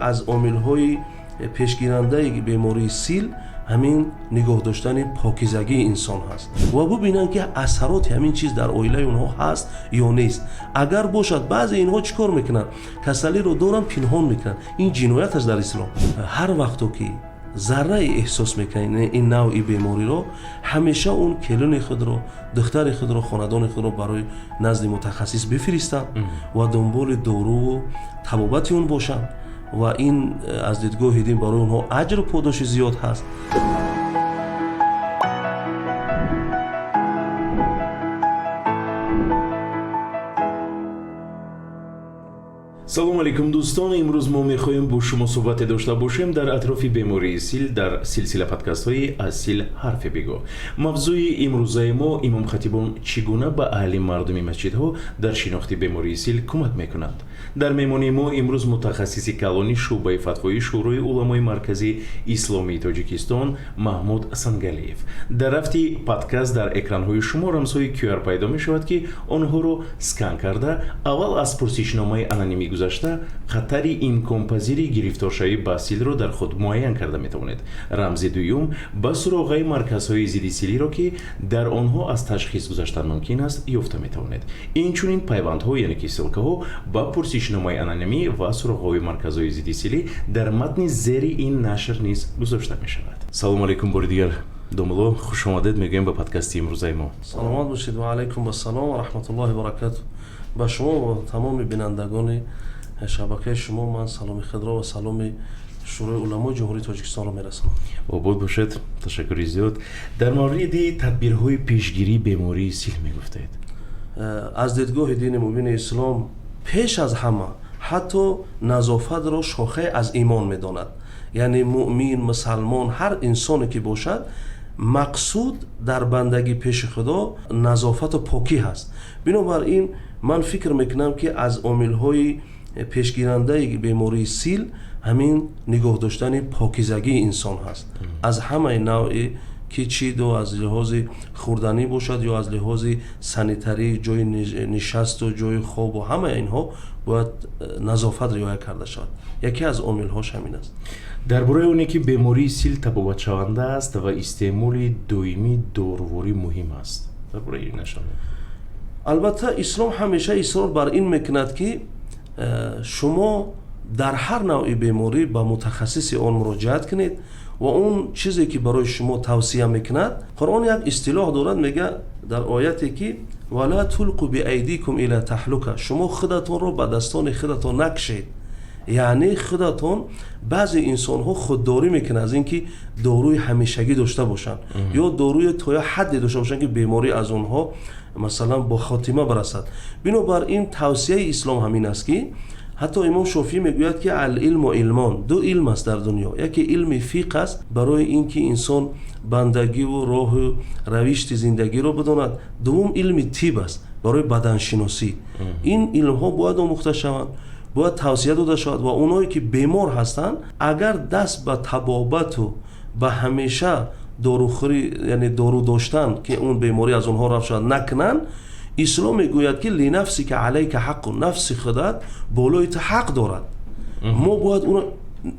از عامل‌های پیشگیرنده بیماری سیل همین نگاه داشتن پاکیزگی انسان هست و ببینن که اثرات همین چیز در عائله اونها هست یا نیست. اگر باشد بعضی اینها چیکار میکنن؟ کسلی رو دورن پنهان میکنن. این جنایت است در اسلام. هر وقتی که ذره احساس میکنین این نوعی بیماری رو، همیشه اون کلون خود رو، دختر خود رو، خاندان خود رو برای نزد متخصص بفرستن و دنبال دارو و طبابت اون باشن و این از دیدگاه دین برای اونها اجر و پاداش زیاد هست. салому алейкум дӯстон, имрӯз мо мехоҳем бо шумо суҳбате дошта бошем дар атрофи бемории сил дар силсила подкастҳои аз сил ҳарфе бигӯ. мавзӯи имрӯзаи мо имомхатибон чӣ гуна ба аҳли мардуми масҷидҳо дар шинохти бемории сил кӯмак мекунанд. дар меҳмонии мо имрӯз мутахассиси калони шӯъбаи фатвоии шӯрои уламои марказии исломии тоҷикистон маҳмуд сангалиев. дар рафти подкаст дар экранҳои шумо рамзҳои QR пайдо мешавад ки онҳоро скан карда аввал аз пурсишномаи анонимӣ гузашта хатари имконпазири гирифторшавӣ ба силро дар худ муайян карда метавонед. рамзи дуюм ба суроғаи марказҳои зидди силиро ки дар онҳо аз ташхис гузаштан мумкин аст ёфта метавонед. инчунин пайвандҳо яъне ки ссилкаҳо ба пурсишномаи анонимӣ ва суроғҳои марказҳои зидди силӣ дар матни зери ин нашр низ гузошта мешавад. салому алейкум бори дигар домуло, хушомадед мегӯем ба подкасти имрӯзаи мо. саломат бошед. ва алайкум ассалом ва раҳматуллоҳи ва баракатуҳ. ба шумо ва тамоми бинандагони шабакаи шумо ман саломи худро ва саломи шӯрои уламои ҷумҳурии тоҷикистонро мерасонам. обод бошед. ташаккури зиёд. дар мавриди тадбирҳои пешгирии бемории сил мегуфтед. аз дидгоҳи дини мубини ислом пеш аз ҳама ҳатто назофатро шохаи аз имон медонад. яъне муъмин, мусалмон, ҳар инсоне ки бошад, мақсуд дар бандагӣ пеши худо назофату покӣ ҳаст. бинобар ин ман фикр мекунам ки аз омилҳои пешгирандаи бемории сил ҳамин нигоҳ доштани покизагии инсон ҳаст. аз ҳамаи навъи ки чӣ до аз лиҳози хӯрданӣ бошад ё аз лиҳози санитарӣ, ҷои нишасту ҷои хобу ҳамаи инҳо бояд назофат риоя карда шавад. яке аз омилҳош ҳамин аст. дар бораи оне ки бемории сил табобатшаванда аст ва истеъмоли доимӣ доруворӣ муҳим аст, дар бораи ин нашон. албатта ислом ҳамеша исрор бар ин мекунад ки шумо дар ҳар навъи беморӣ ба мутахассиси он муроҷиат кунед ва он чизе ки барои шумо тавсия мекунад. қуръон як истилоҳ дорад, мега дар ояте ки вала тулқу биайдикум иля таҳлука, шумо худатонро ба дастони худатон накшед. яъне худатон баъзе инсонҳо худдорӣ мекунанд аз ин ки доруи ҳамешагӣ дошта бошанд ё доруи то ё ҳадде дошта бошанд ки беморӣ аз онҳо масалан бо хотима барасад. бинобар ин тавсияи ислом ҳамин аст ки ҳатто имом шофиӣ мегӯяд ки алилму илмон, ду илм аст дар дунё. яке илми фиқ аст барои ин ки инсон бандагиву роҳу равишти зиндагиро бидонад. дуввум илми тиб аст барои баданшиносӣ. ин илмҳо бояд омӯхта шаванд, бояд тавсия дода шавад ва онҳое ки бемор ҳастанд агар даст ба табобату ба ҳамеша дорухӯрӣ яъне дору доштан ки он беморӣ аз онҳо рафт шавад накунанд, ислом мегӯяд ки линафсика алайка ҳаққун, нафси худат болои ту ҳақ дорад. мо бояд онро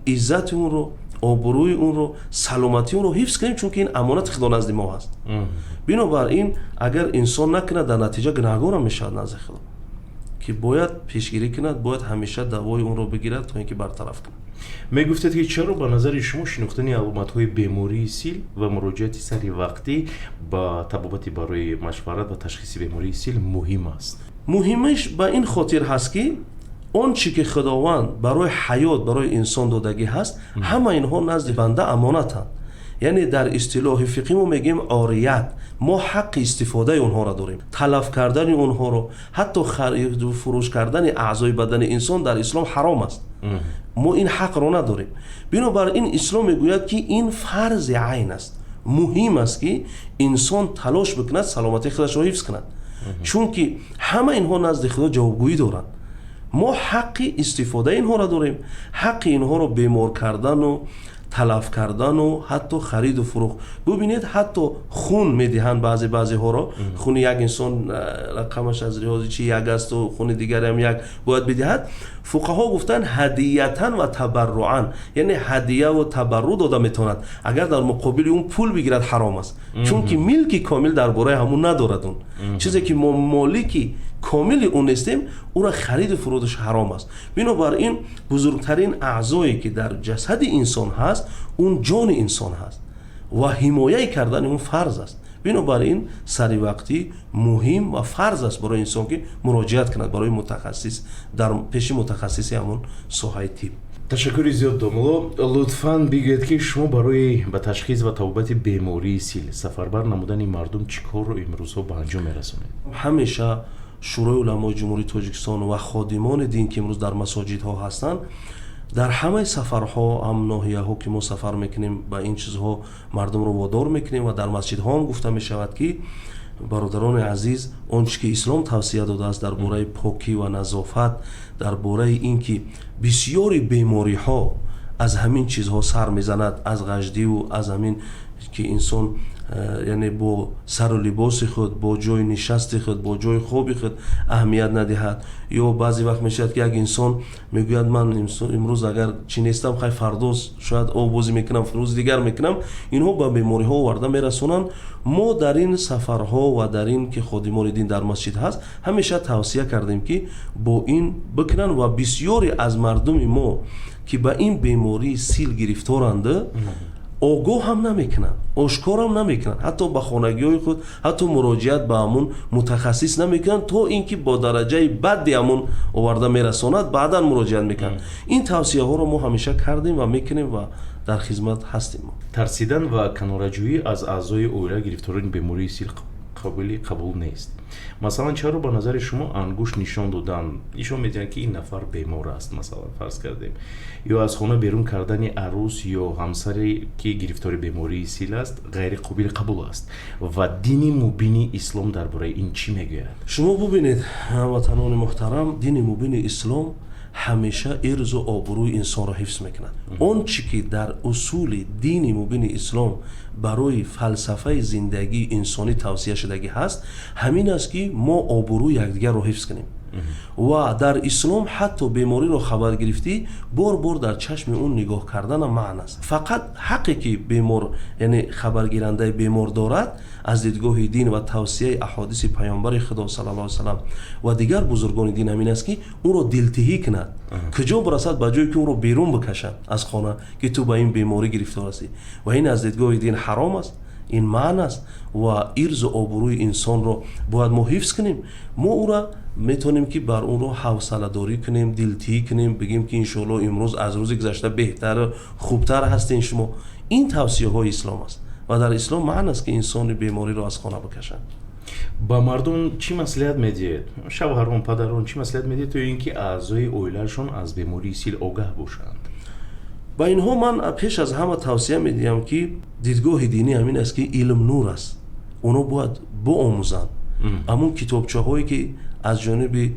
иззати онро, обрӯи онро, саломатии онро ҳифз кунем, чунки ин амонати худо назди мо ҳаст. бинобар ин агар инсон накунад дар натиҷа гунаҳгорам мешавад назди худо, ки бояд пешгирӣ кунад, бояд ҳамеша давои онро бигирад то ин ки бартараф кунад. мегуфтед ки чаро ба назари шумо шинохтани аломатҳои бемории сил ва муроҷиати саривақтӣ ба табобати барои машварат ва ташхиси бемории сил муҳим аст? муҳимаш ба ин хотир ҳаст ки он чӣ ки худованд барои ҳаёт, барои инсон додагӣ ҳаст, ҳама инҳо назди банда амонатанд. яъне дар истилоҳи фиқӣ мо мегӯем орият, мо ҳаққи истифодаи онҳоро дорем. талаф кардани онҳоро, ҳатто хариду фурӯш кардани аъзои бадани инсон дар ислом ҳаром аст. мо ин ҳақро надорем. бинобар ин ислом мегӯяд ки ин фарзи айн аст. муҳим аст ки инсон талош бикунад саломатии худашро ҳифз кунад, чунки ҳама инҳо назди худо ҷавобгӯӣ доранд. мо ҳаққи истифодаи инҳоро дорем, ҳаққи инҳоро бемор кардану تلف کردن و حتی خرید و فروخت. ببینید حتی خون میدهند بعضی ها را، خون یک انسان رقمش از ریاضی چی یک است و خون دیگر هم یک باید بدهد. فقها گفتن هدیه‌تن و تبرعا، یعنی هدیه و تبرع داده میتواند، اگر در مقابل اون پول بگیرد حرام است، چون که ملکی کامل درباره همون ندارد. اون چیزی که ما مالکی کامل اون هستیم، اون را خرید و فرودش حرام است. بنابراین بزرگترین اعضایی که در جسد انسان هست اون جان انسان هست و حمایت کردن اون فرض است. بنابراین سری وقتی مهم و فرض است برای انسان که مراجعت کند برای متخصص در پیش متخصص همون ساحه طب. تشکر زیاد دوملو. لطفاً بگید که شما برای به تشخیص و توبت بیماری سیل سفربر نمودن مردم چیکار رو امروزها به انجام میرسونید؟ همیشه شورای علمای جمهوری تاجیکستان و خادمان دین که امروز در مساجد ها هستند، در همه سفرها هم ناحیه ها که ما سفر میکنیم با این چیزها مردم رو وادار میکنیم و در مسجد ها هم گفته می شود که برادران عزیز آنچه که اسلام توصیه داده است درباره پاکی و نظافت، درباره اینکه بسیاری بیماری ها از همین چیزها سر میزند، از غژدی و از همین که انسان یعنی با سر و لباس خود، با جای نشست خود، با جای خواب خود اهمیت ندهد، یا بعضی وقت میشد که یک انسان میگوید من امروز اگر چی نیستم خیلی فرداست شاید آبوزی میکنم، روز دیگر میکنم، اینها به بیماری ها ورده میرسونن. ما در این سفرها و در این که خادمان دین در مسجد هست همیشه توصیه کردیم که با این بکنن و بسیاری از مردم ما که به این بیماری سیل گرفتارند آگاه هم نمیکنن، آشکار هم نمیکنن، حتی به خانگی های خود حتی مراجعت به همون متخصص نمیکنن تا اینکه با درجه بد همون آورده میرساند بعدا مراجعت میکنن. این توصیه ها رو ما همیشه کردیم و میکنیم و در خدمت هستیم. ترسیدن و کناره‌جویی از اعضای عائله گرفتاران بیماری سیل قبول نیست. مثلا چرا به نظر شما انگشت نشان دادن نشان میدن که این نفر بیمار است، مثلا فرض کردیم، یا از خانه بیرون کردن عروس یا همسری که گرفتار بیماری سیل است غیر قابل قبول است و دین مبین اسلام درباره این چی میگوید؟ شما ببینید هموطنان محترم، دین مبین اسلام همیشه ارز و آبروی انسان را حفظ میکند. اون چی که در اصول دین مبین اسلام برای فلسفه زندگی انسانی توصیه شدگی هست همین است که ما آبروی یکدیگر را حفظ کنیم و در اسلام حتی بیماری رو خبر گرفتی بار در چشم اون نگاه کردن معنی است. فقط حقی که بیمار یعنی خبرگیرنده بیمار دارد از دیدگاه دین و توصیه احادیث پیامبر خدا صلی الله علیه و سلم و دیگر بزرگان دین همین است که اون رو دلتهی کند، کجا برسد به جایی که اون رو بیرون بکشند از خانه که تو به این بیماری گرفتار هستی و این از دیدگاه دین حرام است. این معنی است و ارز و آبروی انسان رو باید ما حفظ کنیم. ما او را میتونیم که بر اون رو حوصله داری کنیم، دلتهی کنیم، بگیم که انشالله امروز از روز گذشته بهتر خوبتر هستین شما. این توصیه های اسلام است و در اسلام معنی است که انسان بیماری رو از خانه بکشند. با مردم چی مصلحت میدید؟ شوهران، پدران چی مصلحت میدید تا اینکه اعضای عائله‌شون از بیماری سیل آگاه باشند؟ با اینها من پیش از همه توصیه میدیم که دیدگاه دینی همین است که علم نور است، اونا باید بآموزند. همون کتابچه هایی که از جانب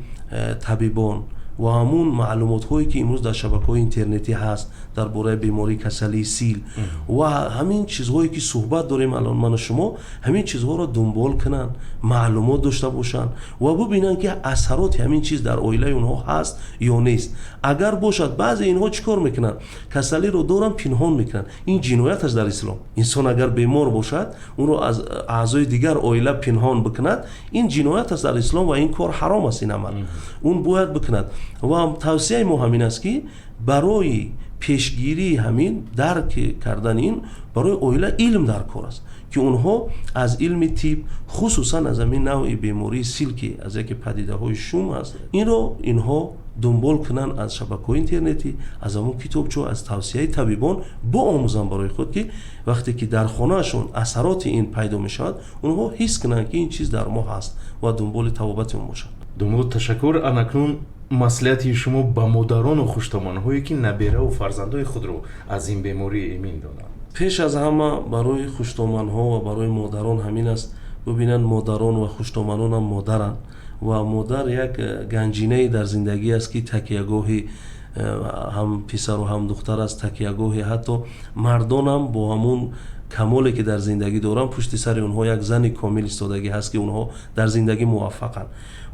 طبیبان و همون معلومات هایی که امروز در شبکه‌های اینترنتی هست درباره بیماری کسلی سیل و همین چیزهایی که صحبت داریم الان من و شما، همین چیزها رو دنبال کنن، معلومات داشته باشن و ببینن که اثرات همین چیز در عائله اونها هست یا نیست. اگر باشد بعضی اینها چیکار میکنن؟ کسلی رو دارن پنهان میکنن. این جنایت است در اسلام. انسان اگر بیمار باشد اون رو از اعضای دیگر عائله پنهان بکند، این جنایت است در اسلام و این کار حرام است. این عمل اون باید بکند و توصیه ما همین است که برای پیشگیری همین درک کردن این برای عائله علم در کار است که اونها از علم طب خصوصا از همین نوع بیماری سیل که از یک پدیده های شوم است این رو اینها دنبال کنن از شبکه‌های اینترنتی، از همون کتابچه، از توصیه طبیبان با آموزن برای خود که وقتی که در خانهشون اثرات این پیدا میشود اونها حس کنن که این چیز در ما هست و دنبال توبت اون باشن. دومو تشکر. اناکنون مصلحت شما با مادران و خوشتمان‌هایی که نبیره و فرزندای خود رو از این بیماری امین دارند. پیش از همه برای خوشتمان‌ها و برای مادران همین است ببینن مادران و خوشتمانان هم مادرن و مادر یک گنجینه در زندگی است که تکیه‌گاه هم پسر و هم دختر است، تکیهگاهی، حتی مردان هم با همون کمالی که در زندگی دارن پشت سر اونها یک زن کامل ایستادگی هست که اونها در زندگی موفقن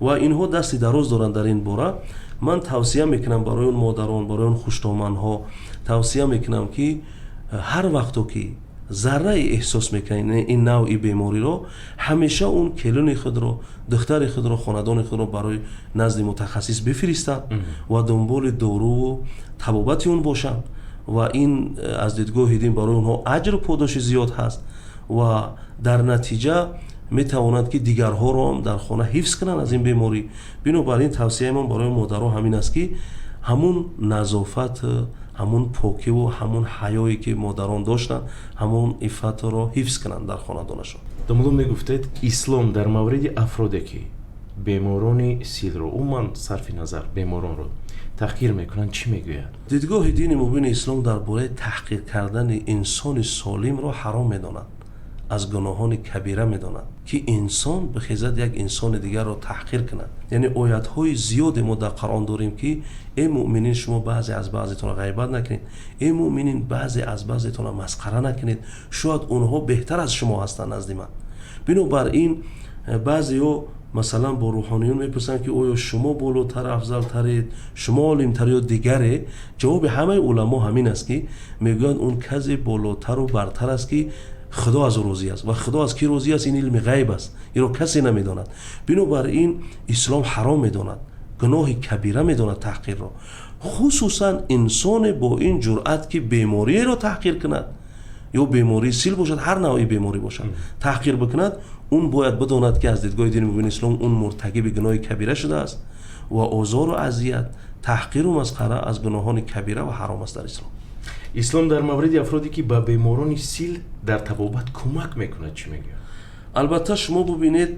و اینها دستی دراز دارن در این باره. من توصیه میکنم برای اون مادران، برای اون خوشتومنها توصیه میکنم که هر وقتو که ذره احساس میکنین این نوعی بیماری رو، همیشه اون کلون خود رو، دختر خود رو، خاندان خود رو برای نزد متخصص بفرستن و دنبال دارو و طبابت اون باشن و این از دیدگاه دین برای اونها اجر و پاداش زیاد هست و در نتیجه میتواند که دیگرها رو هم در خانه حفظ کنن از این بیماری. بنابراین توصیه من برای مادرها همین است که همون نظافت، همون پاکی و همون حیایی که مادران داشتن، همون عفت رو حفظ کنن در خانه‌دانشون. دومدون میگفتید اسلام در مورد افرادی که بیماران سیل رو، عموما صرف نظر بیماران رو تحقیر میکنن چی میگوید؟ دیدگاه دین مبین اسلام درباره تحقیر کردن انسان سالم رو حرام میداند، از گناهان کبیره میداند که انسان به خیزد یک انسان دیگر رو تحقیر کند. یعنی آیات های زیاد ما در قرآن داریم که ای مؤمنین شما بعضی از بعضیتون غیبت نکنید، ای مؤمنین بعضی از بعضیتون مسخره نکنید، شاید اونها بهتر از شما هستند نزد من. بنابراین بعضی‌ها مثلا با روحانیون میپرسن که آیا شما بالاتر افضل ترید، شما عالم تر یا دیگره؟ جواب همه علما همین است که میگن اون کسی بالاتر و برتر است که خدا از راضی است و خدا از کی راضی است این علم غیب است، این رو کسی نمیداند. بنابراین اسلام حرام میداند، گناه کبیره میداند تحقیر را، خصوصا انسان با این جرأت که بیماری را تحقیر کند یا بیماری سیل باشد، هر نوعی بیماری باشد تحقیر بکند، اون باید بداند که از دیدگاه دین مبین اسلام اون مرتکب گناه کبیره شده است و آزار و اذیت، تحقیر و مسخره از گناهان کبیره و حرام است در اسلام. اسلام در مورد افرادی که به بیماران سیل در طبابت کمک میکند چی میگه؟ البته شما ببینید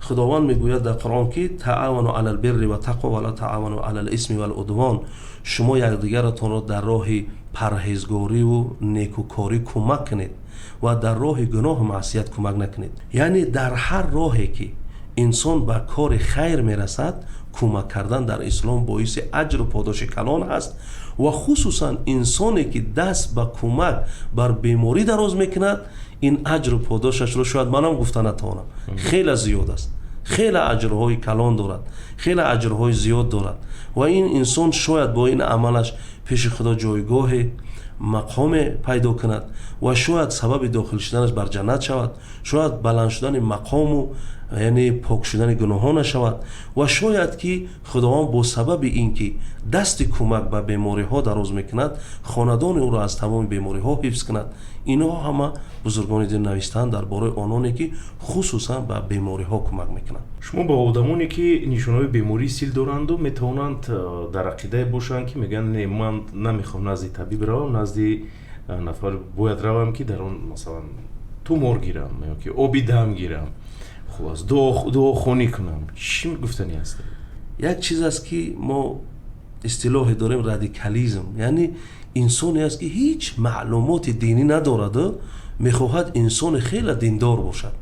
خداوند میگوید در قرآن که تعاونوا علی البر و تقوا ولا تعاونوا علی الاثم والعدوان، شما یکدیگرتان را در راه پرهیزگاری و نیکوکاری کمک کنید و در راه گناه و معصیت کمک نکنید. یعنی در هر راهی که انسان به کار خیر میرسد کمک کردن در اسلام باعث اجر و پاداش کلان است و خصوصا انسانی که دست به کمک بر بیماری دراز میکند این اجر و پاداشش رو شاید منم گفته نتوانم، خیلی زیاد است، خیلی اجرهای کلان دارد، خیلی اجرهای زیاد دارد و این انسان شاید با این عملش پیش خدا جایگاه مقام پیدا کند و شاید سبب داخل شدنش بر جنت شود، شاید بلند شدن مقام و یعنی پاک شدن گناهان شود و شاید که خداوند با سبب اینکه دست کمک به بیماری ها دراز میکند خاندان او را از تمام بیماری ها حفظ کند. اینا همه بزرگان دین نوشتن درباره آنانی که خصوصا به بیماری ها کمک میکنند. شما با آدمانی که نشانهای بیماری سیل دارند و میتوانند در عقیده باشند که میگن نه من نمیخوام نزد طبیب روم، نزد نفر باید روم که در اون مثلا تومور گیرم یا که آبی دم گیرم، خلاص دعا خونی کنم، چی میگفتنی هست؟ یک چیز است که ما اصطلاح داریم رادیکالیسم، یعنی انسانی است که هیچ معلومات دینی ندارد میخواهد انسان خیلی دیندار باشد.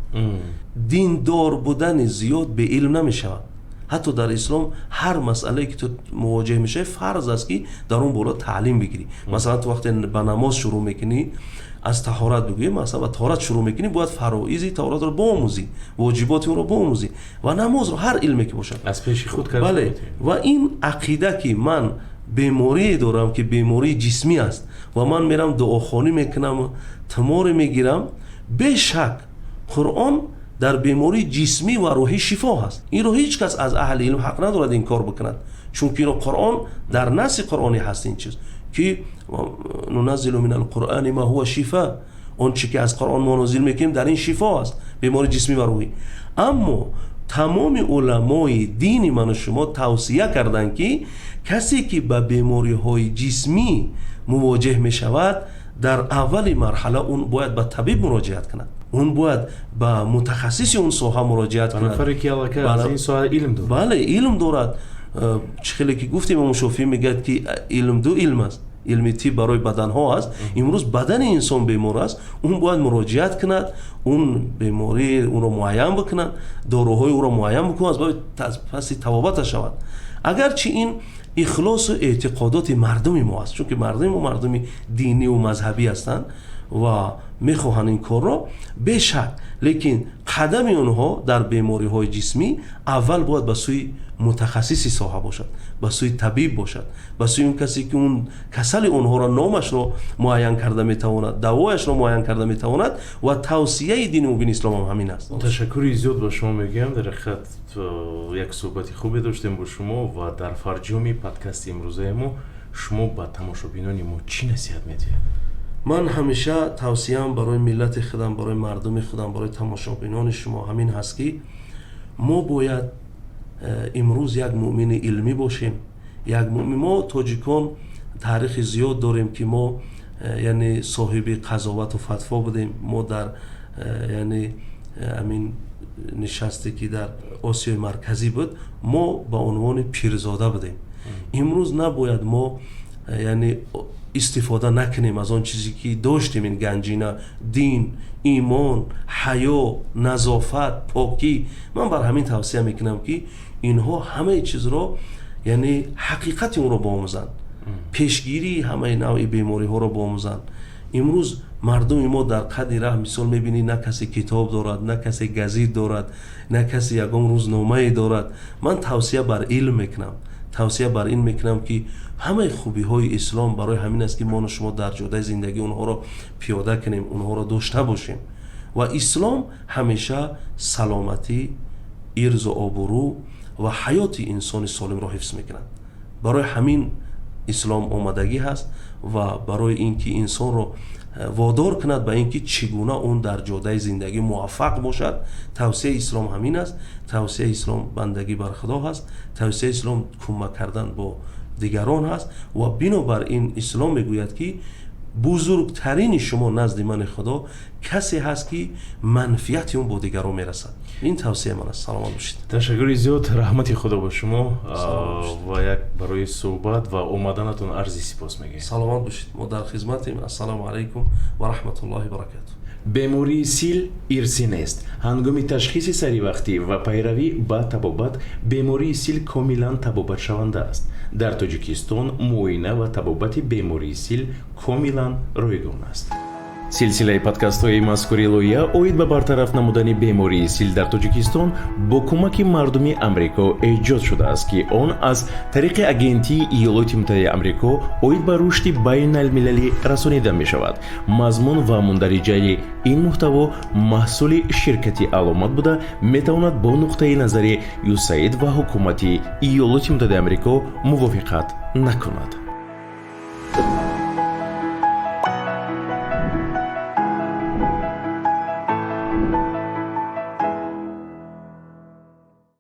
دیندار بودن زیاد به علم نمیشود. حتی در اسلام هر مسئله که تو مواجه میشه فرض است که در اون بالا تعلیم بگیری. مثلا تو وقتی به نماز شروع میکنی از طهارت بگویی، مثلا با طهارت شروع میکنی باید فرائض طهارت رو بآموزی، واجبات اون رو بآموزی و نماز رو هر علمی که باشه از پیش خود کرد. بله. و این عقیده که من بیماری دارم که بیماری جسمی است و من میرم دعاخوانی میکنم و تمار میگیرم، به شک قرآن در بیماری جسمی و روحی شفا هست. این رو هیچ کس از اهل علم حق ندارد این کار بکند، چون که قرآن در نص قرآنی هست این چیز که ننزل من القرآن ما هو شفا، اون چی که از قرآن ما نازل میکنیم در این شفا است، بیماری جسمی و روحی. اما تمام علمای دین من و شما توصیه کردن که کسی که به بیماری های جسمی مواجه می شود در اول مرحله اون باید به طبیب مراجعت کند، اون باید به متخصص اون ساحه مراجعت کند. نفری که علاقه از این ساحه علم دارد. بله علم دارد. خیلی که گفتیم امام شافعی میگه که علم دو علم است، علم طب برای بدن ها است. امروز بدن انسان بیمار است، اون باید مراجعت کند، اون بیماری اون رو معاین بکنند، داروهای او رو معاین بکنند، از پس طبابت شود. اگرچه این اخلاص و اعتقادات مردم ما است، چون که مردم دینی و مذهبی هستند و میخواهند این کار را بشک، لیکن قدم اونها در بیماری های جسمی اول باید به سوی متخصصی ساحه باشد، به سوی طبیب باشد، به سوی اون کسی که اون کسل اونها را نامش را معین کرده میتواند، دوایش را معین کرده میتواند و توصیه دین مبین اسلام هم همین است. تشکر زیاد با شما میگم. در خط یک صحبت خوبی داشتیم با شما و در فرجام پادکست امروزه ما شما با تماشابینان ما چی نصیحت میدید؟ من همیشه توصیه‌ام برای ملت خودم، برای مردم خودم، برای تماشابینان شما همین هست که ما باید امروز یک مؤمن علمی باشیم. یک مؤمن، ما تاجیکان تاریخ زیاد داریم که ما یعنی صاحب قضاوت و فتوا بودیم. ما در یعنی همین نشستی که در آسیای مرکزی بود ما با عنوان پیرزاده بودیم. امروز نباید ما یعنی استفاده نکنیم از آن چیزی که داشتیم، این گنجینه دین، ایمان، حیا، نظافت، پاکی. من بر همین توصیه میکنم که اینها همه چیز را یعنی حقیقت اون را بآموزند، پیشگیری همه نوع بیماری ها را بآموزند. امروز مردم ما در قد راه مثال میبینی نه کسی کتاب دارد، نه کسی گزیت دارد، نه کسی یگان روزنامه دارد. من توصیه بر علم میکنم، توصیه بر این میکنم که همه خوبی های اسلام برای همین است که ما و شما در جاده زندگی اونها را پیاده کنیم، اونها را داشته باشیم. و اسلام همیشه سلامتی، عرض و آبرو و حیات انسان سالم را حفظ میکنند. برای همین اسلام آمدگی هست و برای اینکه انسان را وادار کند به اینکه چگونه اون در جاده زندگی موفق باشد. توصیه اسلام همین است. توصیه اسلام بندگی بر خدا هست. توصیه اسلام کمک کردن با دیگران هست و بنابر این اسلام میگوید که بزرگترین شما نزد من خدا کسی هست که منفعت اون با دیگران میرسد. این توصیه من است. سلامت باشید. تشکر زیاد. رحمت خدا با شما و یک برای صحبت و اومدنتون عرضی سپاس میگیم. سلامت باشید. ما در خدمتیم. السلام علیکم و رحمت الله و برکاته. بیماری سیل ارثی نیست. هنگام تشخیص سری وقتی و پیروی با طبابت بیماری سیل کاملا طبابت شونده است. در تاجیکستان معاینه و طبابت بیماری سیل کاملا رایگان است. سلسله پادکست های مذکوری لویا اوید به برطرف نمودن بیماری سیل در تاجیکستان با کمک مردمی امریکا ایجاد شده است که آن از طریق اگنتی ایالات متحده امریکا اوید به رشد بین المللی رسانیده می شود. مضمون و مندرجه این محتوا محصول شرکتی علامت بوده می تواند با نقطه نظر USAID و حکومت ایالات متحده امریکا موافقت نکند.